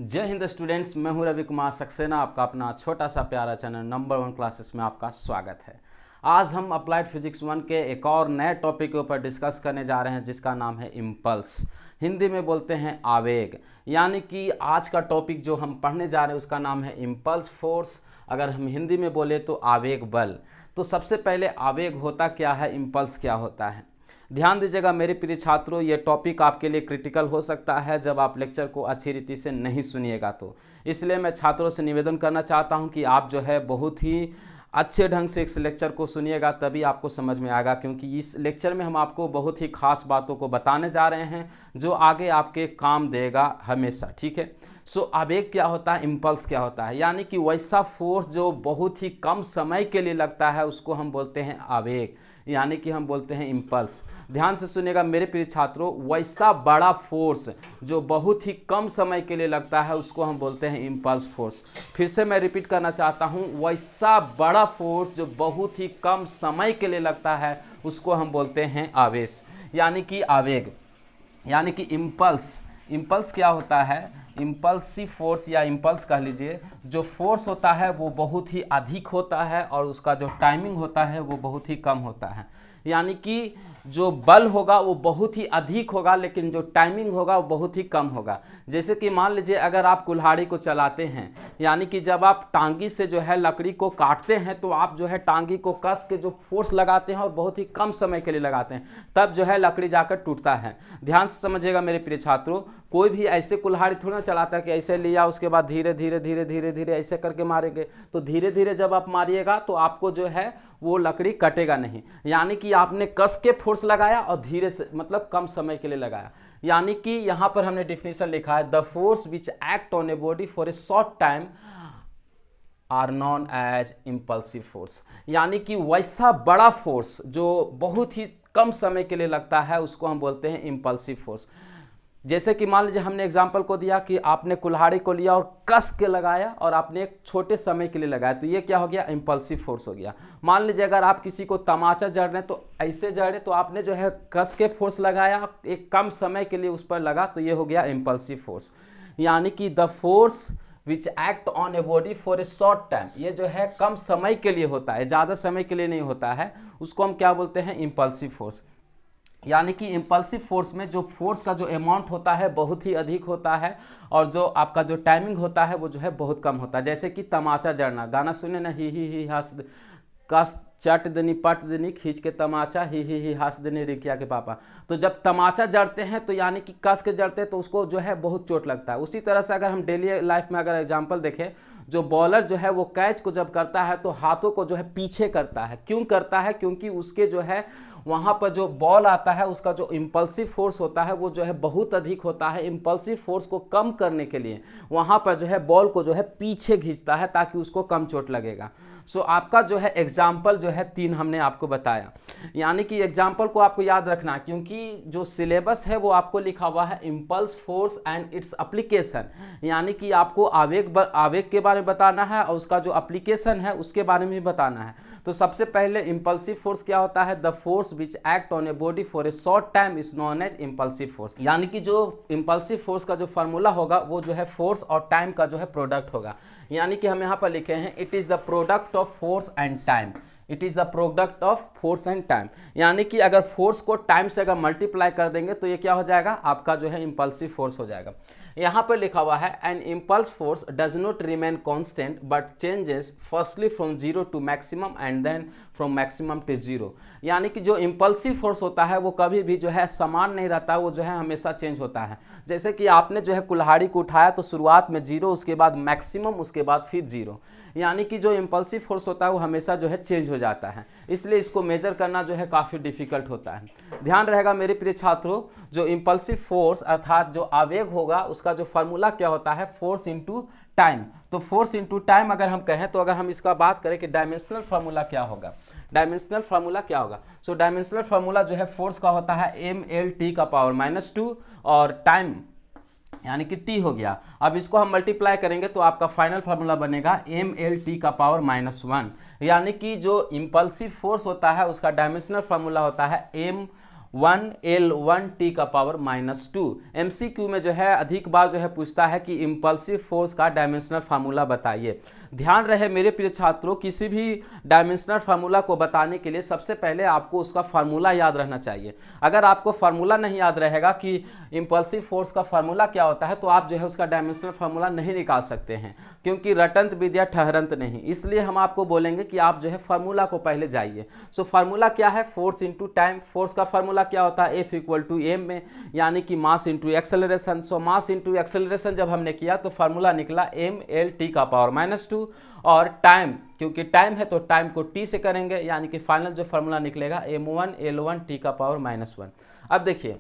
जय हिंद स्टूडेंट्स, मैं हूं रवि कुमार सक्सेना। आपका अपना छोटा सा प्यारा चैनल नंबर 1 क्लासेस में आपका स्वागत है। आज हम अप्लाइड फिजिक्स 1 के एक और नए टॉपिक के ऊपर डिस्कस करने जा रहे हैं, जिसका नाम है इम्पल्स। हिंदी में बोलते हैं आवेग। यानी कि आज का टॉपिक जो हम पढ़ने जा रहे हैं उसका नाम है इम्पल्स फोर्स। अगर हम हिंदी में बोले तो आवेग बल। तो सबसे पहले आवेग होता क्या है, इम्पल्स क्या होता है। ध्यान दीजिएगा मेरे प्रिय छात्रों, ये टॉपिक आपके लिए क्रिटिकल हो सकता है जब आप लेक्चर को अच्छी रीति से नहीं सुनिएगा तो। इसलिए मैं छात्रों से निवेदन करना चाहता हूं कि आप जो है बहुत ही अच्छे ढंग से इस लेक्चर को सुनिएगा, तभी आपको समझ में आएगा। क्योंकि इस लेक्चर में हम आपको बहुत ही खास बातों को बताने जा रहे हैं जो आगे आपके काम देगा हमेशा। ठीक है। सो आवेग क्या होता है, इम्पल्स क्या होता है। यानी कि वैसा फोर्स जो बहुत ही कम समय के लिए लगता है उसको हम बोलते हैं आवेग, यानी कि हम बोलते हैं इम्पल्स। ध्यान से सुनिएगा मेरे प्रिय छात्रों, वैसा बड़ा फोर्स जो बहुत ही कम समय के लिए लगता है उसको हम बोलते हैं इम्पल्स फोर्स। फिर से मैं रिपीट करना चाहता हूं, वैसा बड़ा फोर्स जो बहुत ही कम समय के लिए लगता है उसको हम बोलते हैं आवेश, यानी कि आवेग, यानी कि इम्पल्स। इम्पल्स क्या होता है, इम्पल्सिव फोर्स या इम्पल्स कह लीजिए। जो फोर्स होता है वो बहुत ही अधिक होता है और उसका जो टाइमिंग होता है वो बहुत ही कम होता है। यानी कि जो बल होगा वो बहुत ही अधिक होगा, लेकिन जो टाइमिंग होगा वो बहुत ही कम होगा। जैसे कि मान लीजिए अगर आप कुल्हाड़ी को चलाते हैं, यानी कि जब आप टांगी से जो है लकड़ी को काटते हैं तो आप जो है टांगी को कस के जो फोर्स लगाते हैं और बहुत ही कम समय के लिए लगाते हैं, तब जो है लकड़ी जाकर टूटता है। ध्यान से समझिएगा मेरे प्रिय छात्रों, कोई भी ऐसे कुल्हाड़ी थोड़ा ना चलाता है कि ऐसे लिया उसके बाद धीरे धीरे धीरे धीरे धीरे ऐसे करके मारेंगे। तो धीरे धीरे जब आप मारिएगा तो आपको जो है वो लकड़ी कटेगा नहीं। यानी कि आपने कस के फोर्स लगाया और धीरे से मतलब कम समय के लिए लगाया। यानी कि यहां पर हमने डिफिनेशन लिखा है, the force which act on a body for a short time are known as impulsive force. यानी कि वैसा बड़ा फोर्स जो बहुत ही कम समय के लिए लगता है उसको हम बोलते हैं इम्पल्सिव फोर्स। जैसे कि मान लीजिए हमने एग्जांपल को दिया कि आपने कुल्हाड़ी को लिया और कस के लगाया और आपने एक छोटे समय के लिए लगाया, तो ये क्या हो गया, इम्पल्सिव फोर्स हो गया। मान लीजिए अगर आप किसी को तमाचा जड़ रहे हैं तो ऐसे जड़े, तो आपने जो है कस के फोर्स लगाया, एक कम समय के लिए उस पर लगा, तो ये हो गया इम्पल्सिव फोर्स। यानी कि the force which act on a body for a short time, ये जो है कम समय के लिए होता है, ज़्यादा समय के लिए नहीं होता है, उसको हम क्या बोलते हैं, इम्पल्सिव फोर्स। यानी कि इम्पल्सिव फोर्स में जो फोर्स का जो अमाउंट होता है बहुत ही अधिक होता है और जो आपका जो टाइमिंग होता है वो जो है बहुत कम होता है। जैसे कि तमाचा जड़ना, गाना सुने ना, ही हंस कस चट दनी पट दनी खींच के तमाचा, ही हंस दनी रिकिया के पापा। तो जब तमाचा जड़ते हैं तो यानी कि कस के जड़ते हैं तो उसको जो है बहुत चोट लगता है। उसी तरह से अगर हम डेली लाइफ में अगर एग्जांपल देखें, जो बॉलर जो है वो कैच को जब करता है तो हाथों को जो है पीछे करता है। क्यों करता है, क्योंकि उसके जो है वहां पर जो बॉल आता है उसका जो इम्पल्सिव फोर्स होता है वो जो है बहुत अधिक होता है। इम्पल्सिव फोर्स को कम करने के लिए वहां पर जो है बॉल को जो है पीछे खींचता है ताकि उसको कम चोट लगेगा। सो आपका जो है एग्जाम्पल जो है 3 हमने आपको बताया। यानी कि एग्जाम्पल को आपको याद रखना, क्योंकि जो सिलेबस है वो आपको लिखा हुआ है impulse force and its application. यानी कि आपको आवेग के बारे में बताना है और उसका जो एप्लीकेशन है उसके बारे में भी बताना है। तो सबसे पहले इम्पल्सिव फोर्स क्या होता है, the force which act on a body for a short time is known as impulsive force. यानी कि जो इम्पल्सिव फोर्स का जो फार्मूला होगा वो जो है फोर्स और टाइम का जो है प्रोडक्ट होगा। यानी कि हम यहाँ पर लिखे हैं, it is the product of force and time. It is the product of force and time. यानी कि अगर फोर्स को टाइम से अगर मल्टीप्लाई कर देंगे तो ये क्या हो जाएगा, आपका जो है इम्पल्सिव फोर्स हो जाएगा। यहाँ पर लिखा हुआ है, an impulse force does not remain constant but changes firstly from 0 to maximum and then from maximum to 0। यानी कि जो इम्पल्सिव फोर्स होता है वो कभी भी जो है समान नहीं रहता, वो जो है हमेशा चेंज होता है। जैसे कि आपने जो है कुल्हाड़ी को उठाया तो शुरुआत में 0, उसके बाद मैक्सिमम, उसके बाद फिर 0। यानी कि जो इम्पल्सिव फोर्स होता है वो हमेशा जो है चेंज हो जाता है, इसलिए इसको मेजर करना जो है काफ़ी डिफिकल्ट होता है। ध्यान रहेगा मेरे प्रिय छात्रों, जो इम्पल्सिव फोर्स अर्थात जो आवेग होगा उसका जो फार्मूला क्या होता है, फोर्स इंटू टाइम। तो फोर्स इंटू टाइम अगर हम कहें तो अगर हम इसका बात करें कि डायमेंशनल फार्मूला क्या होगा, डायमेंशनल फार्मूला क्या होगा। सो डायमेंशनल फार्मूला जो है फोर्स का होता है mlt का पावर -2 और टाइम यानी कि t हो गया। अब इसको हम मल्टीप्लाई करेंगे तो आपका फाइनल फार्मूला बनेगा mlt का पावर -1। यानी कि जो इम्पल्सिव फोर्स होता है उसका डायमेंशनल फार्मूला होता है m 1L1T⁻²। MCQ में जो है अधिक बार जो है पूछता है कि इंपल्सिव फोर्स का डायमेंशनल फार्मूला बताइए। ध्यान रहे मेरे प्रिय छात्रों, किसी भी डायमेंशनल फार्मूला को बताने के लिए सबसे पहले आपको उसका फार्मूला याद रहना चाहिए। अगर आपको फार्मूला नहीं याद रहेगा कि इंपल्सिव फोर्स का फार्मूला क्या होता है, तो आप जो है उसका डायमेंशनल फार्मूला नहीं निकाल सकते हैं, क्योंकि रटंत विद्या ठहरंत नहीं। इसलिए हम आपको बोलेंगे कि आप जो है फार्मूला को पहले जाइए। सो फार्मूला क्या है? Force into time. फोर्स का फार्मूला क्या होता है? F = m में, यानी कि मास इंटू एक्सेलरेशन। सो मास इंटू एक्सेलरेशन जब हमने किया तो फार्मूला निकला mL/T⁻²। और टाइम, क्योंकि टाइम है तो टाइम को t से करेंगे, यानी कि फाइनल जो फार्मूला निकलेगा m1L1T⁻²। अब देखिए,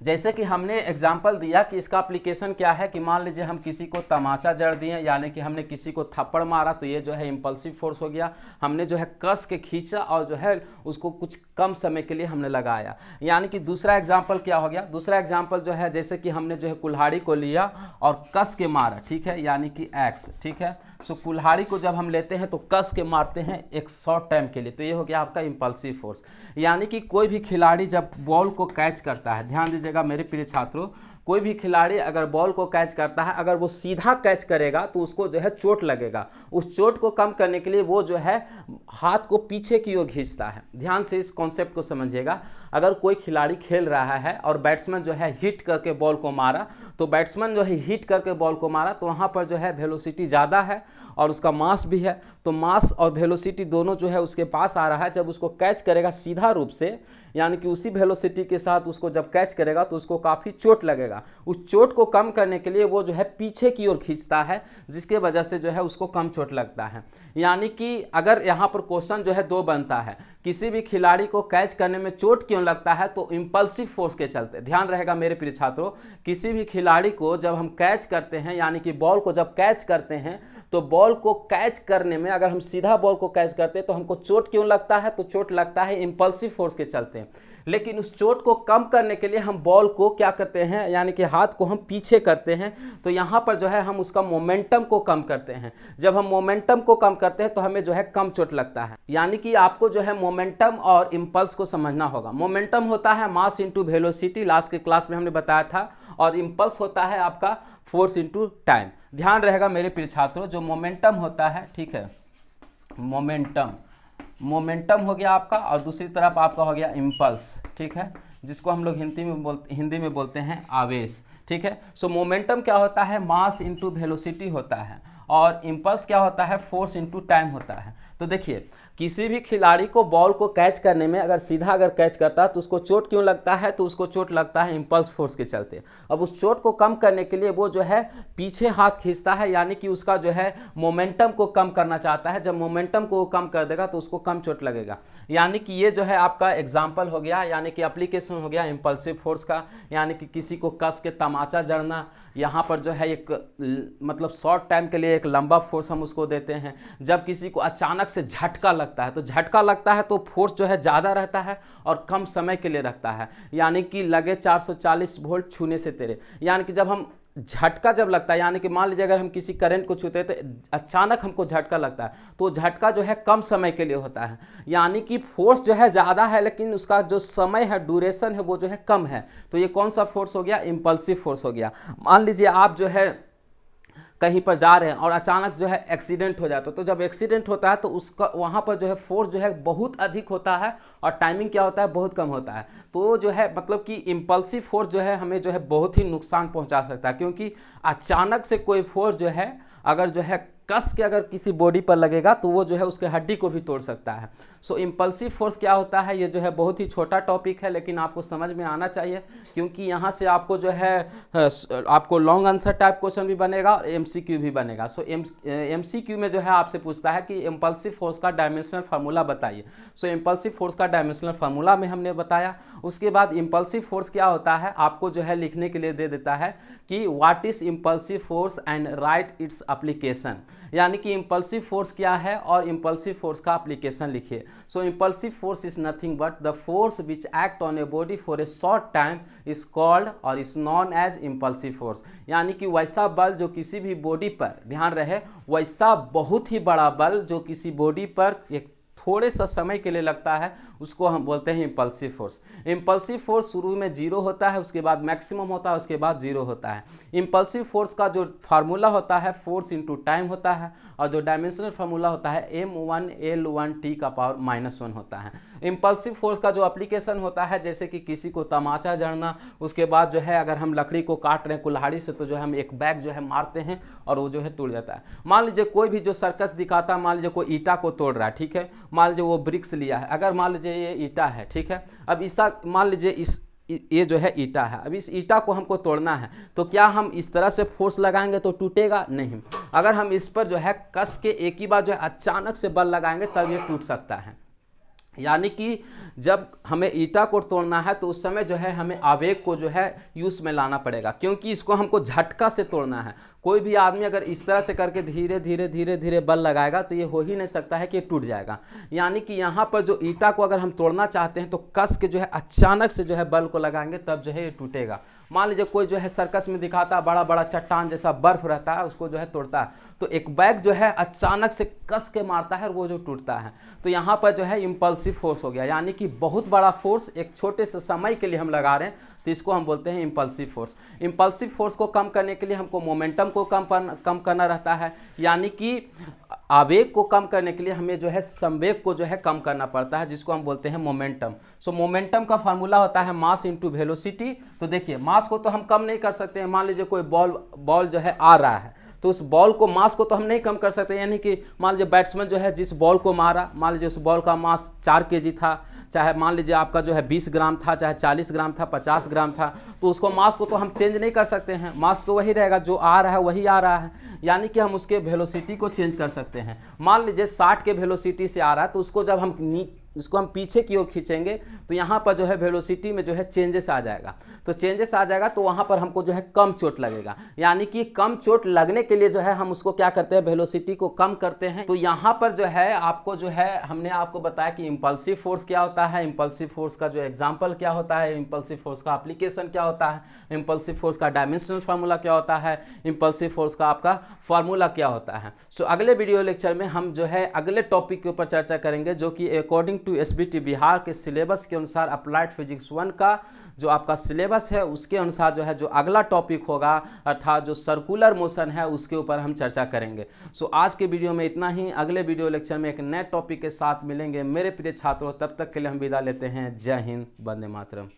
जैसे कि हमने एग्जाम्पल दिया कि इसका एप्लीकेशन क्या है, कि मान लीजिए हम किसी को तमाचा जड़ दिए, यानी कि हमने किसी को थप्पड़ मारा, तो ये जो है इंपल्सिव फोर्स हो गया। हमने जो है कस के खींचा और जो है उसको कुछ कम समय के लिए हमने लगाया, यानी कि दूसरा एग्जाम्पल क्या हो गया? दूसरा एग्जाम्पल जो है, जैसे कि हमने जो है कुल्हाड़ी को लिया और कस के मारा, ठीक है, यानी कि एक्स, ठीक है। सो कुल्हाड़ी को जब हम लेते हैं तो कस के मारते हैं एक शॉर्ट टाइम के लिए, तो ये हो गया आपका इंपल्सिव फोर्स। यानी कि कोई भी खिलाड़ी जब बॉल को कैच करता है, ध्यान दीजिएगा मेरे प्रिय छात्रों, कोई भी खिलाड़ी अगर बॉल को कैच करता है, अगर वो सीधा कैच करेगा तो उसको जो है चोट लगेगा। उस चोट को कम करने के लिए वो जो है हाथ को पीछे की ओर खींचता है। ध्यान से इस कॉन्सेप्ट को समझिएगा। अगर कोई खिलाड़ी खेल रहा है और बैट्समैन जो है हिट करके बॉल को मारा, तो बैट्समैन जो है हिट करके बॉल को मारा, तो वहाँ पर जो है वेलोसिटी ज़्यादा है और उसका मास भी है, तो मास और वेलोसिटी दोनों जो है उसके पास आ रहा है। जब उसको कैच करेगा सीधा रूप से, यानी कि उसी वेलोसिटी के साथ उसको जब कैच करेगा तो उसको काफ़ी चोट लगेगा। उस चोट को कम करने के लिए वो जो है पीछे की ओर खींचता है, जिसके वजह से जो है उसको कम चोट लगता है। यानी कि अगर यहाँ पर क्वेश्चन जो है दो बनता है, किसी भी खिलाड़ी को कैच करने में चोट क्यों लगता है? तो इंपल्सिव फोर्स के चलते। ध्यान रहेगा मेरे प्रिय छात्रों, किसी भी खिलाड़ी को जब हम कैच करते हैं, यानी कि बॉल को जब कैच करते हैं, तो बॉल को कैच करने में अगर हम सीधा बॉल को कैच करते हैं तो हमको चोट क्यों लगता है? तो चोट लगता है इंपल्सिव फोर्स के चलते। लेकिन उस चोट को कम करने के लिए हम बॉल को क्या करते हैं, यानी कि हाथ को हम पीछे करते हैं, तो यहाँ पर जो है हम उसका मोमेंटम को कम करते हैं। जब हम मोमेंटम को कम करते हैं तो हमें जो है कम चोट लगता है। यानी कि आपको जो है मोमेंटम और इंपल्स को समझना होगा। मोमेंटम होता है मास इंटू वेलोसिटी, लास्ट के क्लास में हमने बताया था, और इंपल्स होता है आपका फोर्स इंटू टाइम। ध्यान रहेगा मेरे प्रिय छात्रों, जो मोमेंटम होता है, ठीक है, मोमेंटम हो गया आपका, और दूसरी तरफ आपका हो गया इंपल्स, ठीक है, जिसको हम लोग हिंदी में बोलते हैं आवेश, ठीक है। सो मोमेंटम क्या होता है? मास इंटू वेलोसिटी होता है, और इंपल्स क्या होता है? फोर्स इंटू टाइम होता है। तो देखिए, किसी भी खिलाड़ी को बॉल को कैच करने में अगर सीधा अगर कैच करता है तो उसको चोट क्यों लगता है? तो उसको चोट लगता है इंपल्स फोर्स के चलते। अब उस चोट को कम करने के लिए वो जो है पीछे हाथ खींचता है, यानी कि उसका जो है मोमेंटम को कम करना चाहता है। जब मोमेंटम को कम कर देगा तो उसको कम चोट लगेगा। यानी कि ये जो है आपका एग्जाम्पल हो गया, यानी कि एप्लीकेशन हो गया इंपल्सिव फोर्स का। यानी कि किसी को कस के तमाचा जड़ना, यहाँ पर जो है एक मतलब शॉर्ट टाइम के लिए एक लंबा फोर्स हम उसको देते हैं। जब किसी को अचानक से झटका लगता है, तो झटका लगता है तो फोर्स जो है ज़्यादा रहता है और कम समय के लिए रखता है। यानी कि लगे 440 वोल्ट छूने से तेरे, यानी कि जब हम झटका जब लगता है, यानी कि मान लीजिए अगर हम किसी करंट को छूते हैं तो अचानक हमको झटका लगता है, तो झटका जो है कम समय के लिए होता है। यानी कि फोर्स जो है ज़्यादा है लेकिन उसका जो समय है, ड्यूरेशन है, वो जो है कम है। तो ये कौन सा फोर्स हो गया? इंपल्सिव फोर्स हो गया। मान लीजिए आप जो है कहीं पर जा रहे हैं और अचानक जो है एक्सीडेंट हो जाता है, तो जब एक्सीडेंट होता है तो उसका वहाँ पर जो है फोर्स जो है बहुत अधिक होता है और टाइमिंग क्या होता है? बहुत कम होता है। तो जो है मतलब कि इंपल्सिव फोर्स जो है हमें जो है बहुत ही नुकसान पहुँचा सकता है, क्योंकि अचानक से कोई फोर्स जो है अगर जो है कस के अगर किसी बॉडी पर लगेगा तो वो जो है उसके हड्डी को भी तोड़ सकता है। सो इंपल्सिव फोर्स क्या होता है? ये जो है बहुत ही छोटा टॉपिक है, लेकिन आपको समझ में आना चाहिए, क्योंकि यहाँ से आपको जो है आपको लॉन्ग आंसर टाइप क्वेश्चन भी बनेगा और एमसीक्यू भी बनेगा। सो एमसीक्यू में जो है आपसे पूछता है कि इंपल्सिव फोर्स का डायमेंशनल फार्मूला बताइए। सो इंपल्सिव फोर्स का डायमेंशनल फार्मूला में हमने बताया। उसके बाद इंपल्सिव फोर्स क्या होता है आपको जो है लिखने के लिए दे देता है कि what is impulsive force and right its application. यानी कि इंपल्सिव फोर्स क्या है और इंपल्सिव फोर्स का एप्लीकेशन लिखिए। So impulsive force is nothing but the force which act on a body for a short time is called और is known as impulsive force. यानी कि वैसा बल जो किसी भी बॉडी पर, ध्यान रहे, वैसा बहुत ही बड़ा बल जो किसी बॉडी पर एक थोड़े सा समय के लिए लगता है उसको हम बोलते हैं इम्पल्सिव फोर्स। इम्पल्सिव फोर्स शुरू में जीरो होता है, उसके बाद मैक्सिमम होता है, उसके बाद जीरो होता है। इम्पल्सिव फोर्स का जो फार्मूला होता है फोर्स इंटू टाइम होता है, और जो डायमेंशनल फार्मूला होता है m1L1T⁻⁻1 होता है। इम्पल्सिव फोर्स का जो एप्लीकेशन होता है, जैसे कि किसी को तमाचा जड़ना, उसके बाद जो है अगर हम लकड़ी को काट रहे हैं कुल्हाड़ी से, तो जो है हम एक बैग जो है मारते हैं और वो जो है टूट जाता है। मान लीजिए कोई भी जो सर्कस दिखाता है, मान लीजिए कोई ईटा को तोड़ रहा है, ठीक है, मान लीजिए वो ब्रिक्स लिया है, अगर मान लीजिए ये ईटा है, ठीक है, अब ईसा मान लीजिए ये जो है ईटा है, अब इस ईटा को हमको तोड़ना है, तो क्या हम इस तरह से फोर्स लगाएंगे तो टूटेगा? नहीं। अगर हम इस पर जो है कस के एक ही बार जो है अचानक से बल लगाएंगे तब ये टूट सकता है। यानी कि जब हमें ईटा को तोड़ना है तो उस समय जो है हमें आवेग को जो है यूज में लाना पड़ेगा, क्योंकि इसको हमको झटका से तोड़ना है। कोई भी आदमी अगर इस तरह से करके धीरे धीरे धीरे धीरे बल लगाएगा तो ये हो ही नहीं सकता है कि ये टूट जाएगा। यानी कि यहाँ पर जो ईटा को अगर हम तोड़ना चाहते हैं तो कस के जो है अचानक से जो है बल को लगाएंगे तब जो है ये टूटेगा। मान लीजिए कोई जो है सर्कस में दिखाता है बड़ा बड़ा चट्टान जैसा बर्फ रहता है, उसको जो है तोड़ता है, तो एक बैग जो है अचानक से कस के मारता है और वो जो टूटता है। तो यहाँ पर जो है इम्पल्सिव फोर्स हो गया, यानी कि बहुत बड़ा फोर्स एक छोटे से समय के लिए हम लगा रहे हैं, तो इसको हम बोलते हैं इम्पल्सिव फोर्स। इम्पल्सिव फोर्स को कम करने के लिए हमको मोमेंटम को कम करना रहता है, यानी कि आवेग को कम करने के लिए हमें जो है संवेग को जो है कम करना पड़ता है, जिसको हम बोलते हैं मोमेंटम। सो मोमेंटम का फार्मूला होता है मास इंटू वेलोसिटी। तो देखिए मास को तो हम कम नहीं कर सकते हैं, मान लीजिए कोई बॉल जो है आ रहा है, तो उस बॉल को मास को तो हम नहीं कम कर सकते, यानी कि मान लीजिए बैट्समैन जो है जिस बॉल को मारा, मान लीजिए उस बॉल का मास 4 kg था, चाहे मान लीजिए आपका जो है 20 ग्राम था, चाहे 40 ग्राम था, 50 ग्राम था, तो उसको मास को तो हम चेंज नहीं कर सकते हैं, मास तो वही रहेगा, जो आ रहा है वही आ रहा है। यानी कि हम उसके वेलोसिटी को चेंज कर सकते हैं। मान लीजिए 60 के वेलोसिटी से आ रहा है, तो उसको जब हम उसको हम पीछे की ओर खींचेंगे तो यहाँ पर जो है वेलोसिटी में जो है चेंजेस आ जाएगा, तो चेंजेस आ जाएगा तो वहाँ पर हमको जो है कम चोट लगेगा। यानी कि कम चोट लगने के लिए जो है हम उसको क्या करते हैं, वेलोसिटी को कम करते हैं। तो यहाँ पर जो है आपको जो है हमने आपको बताया कि इम्पल्सिव फोर्स क्या होता है, इम्पल्सिव फोर्स का जो एग्जाम्पल क्या होता है, इम्पल्सिव फोर्स का एप्लीकेशन क्या होता है, इम्पल्सिव फोर्स का डायमेंशनल फार्मूला क्या होता है, इम्पल्सिव फोर्स का आपका फार्मूला क्या होता है। सो अगले वीडियो लेक्चर में हम जो है अगले टॉपिक के ऊपर चर्चा करेंगे, जो कि अकॉर्डिंग टू एसबीटी बिहार के सिलेबस के अनुसार अप्लाइड फिजिक्स 1 का जो आपका सिलेबस है उसके अनुसार जो है जो अगला टॉपिक होगा, अर्थात जो सर्कुलर मोशन है, उसके ऊपर हम चर्चा करेंगे। सो आज के वीडियो में इतना ही। अगले वीडियो लेक्चर में एक नए टॉपिक के साथ मिलेंगे मेरे प्रिय छात्रों, तब तक के लिए हम विदा लेते हैं। जय हिंद, वंदे मातरम।